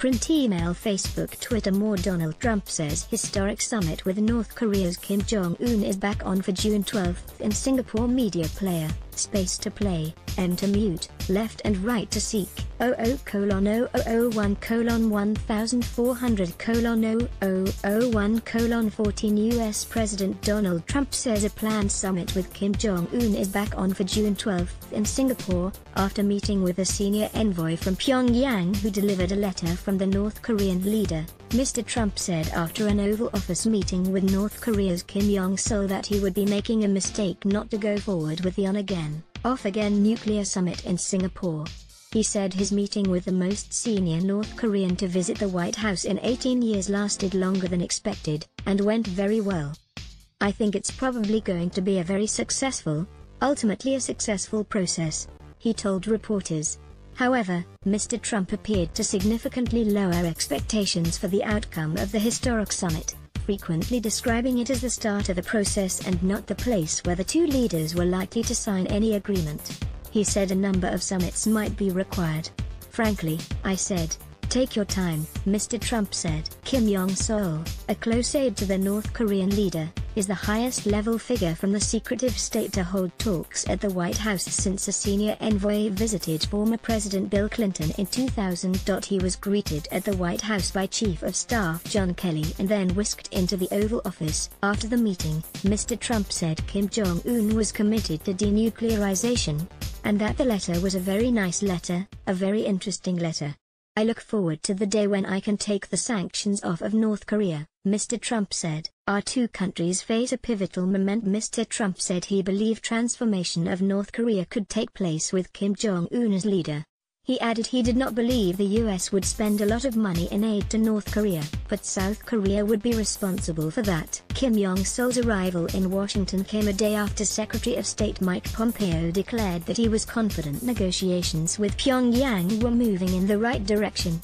Print email Facebook Twitter More Donald Trump says historic summit with North Korea's Kim Jong-un is back on for June 12 in Singapore. Media player, space to play, M to mute, left and right to seek, 00:001:1400:0001:14 US President Donald Trump says a planned summit with Kim Jong-un is back on for June 12 in Singapore, after meeting with a senior envoy from Pyongyang who delivered a letter from the North Korean leader. Mr. Trump said after an Oval Office meeting with North Korea's Kim Jong-sul that he would be making a mistake not to go forward with the on-again, off-again nuclear summit in Singapore. He said his meeting with the most senior North Korean to visit the White House in 18 years lasted longer than expected, and went very well. I think it's probably going to be a very successful, ultimately a successful process, he told reporters. However, Mr. Trump appeared to significantly lower expectations for the outcome of the historic summit, frequently describing it as the start of the process and not the place where the two leaders were likely to sign any agreement. He said a number of summits might be required. Frankly, I said, take your time, Mr. Trump said. Kim Jong-sul, a close aide to the North Korean leader, is the highest-level figure from the secretive state to hold talks at the White House since a senior envoy visited former President Bill Clinton in 2000. He was greeted at the White House by Chief of Staff John Kelly and then whisked into the Oval Office. After the meeting, Mr. Trump said Kim Jong-un was committed to denuclearization, and that the letter was a very nice letter, a very interesting letter. I look forward to the day when I can take the sanctions off of North Korea, Mr. Trump said. Our two countries face a pivotal moment. Mr. Trump said he believed transformation of North Korea could take place with Kim Jong-un as leader. He added he did not believe the US would spend a lot of money in aid to North Korea, but South Korea would be responsible for that. Kim Jong-sul's arrival in Washington came a day after Secretary of State Mike Pompeo declared that he was confident negotiations with Pyongyang were moving in the right direction.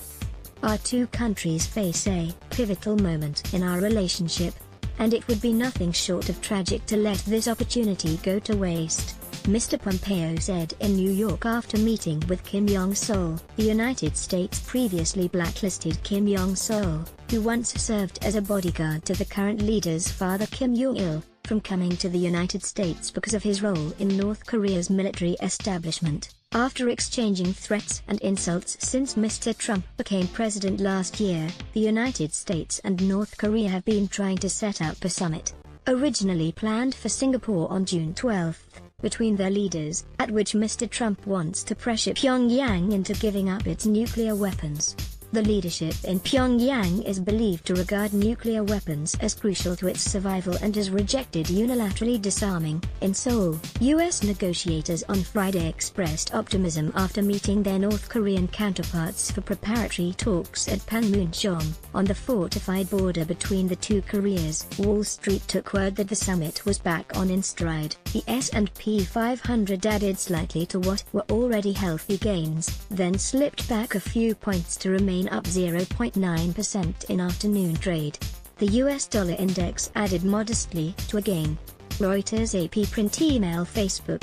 Our two countries face a pivotal moment in our relationship, and it would be nothing short of tragic to let this opportunity go to waste, Mr. Pompeo said in New York after meeting with Kim Jong-sul. The United States previously blacklisted Kim Jong-sul, who once served as a bodyguard to the current leader's father Kim Jong-il, from coming to the United States because of his role in North Korea's military establishment. After exchanging threats and insults since Mr. Trump became president last year, the United States and North Korea have been trying to set up a summit, originally planned for Singapore on June 12, between their leaders, at which Mr. Trump wants to pressure Pyongyang into giving up its nuclear weapons. The leadership in Pyongyang is believed to regard nuclear weapons as crucial to its survival and has rejected unilaterally disarming. In Seoul, U.S. negotiators on Friday expressed optimism after meeting their North Korean counterparts for preparatory talks at Panmunjom, on the fortified border between the two Koreas. Wall Street took word that the summit was back on in stride. The S&P 500 added slightly to what were already healthy gains, then slipped back a few points to remain up 0.9% in afternoon trade. The US dollar index added modestly to a gain. Reuters AP print email Facebook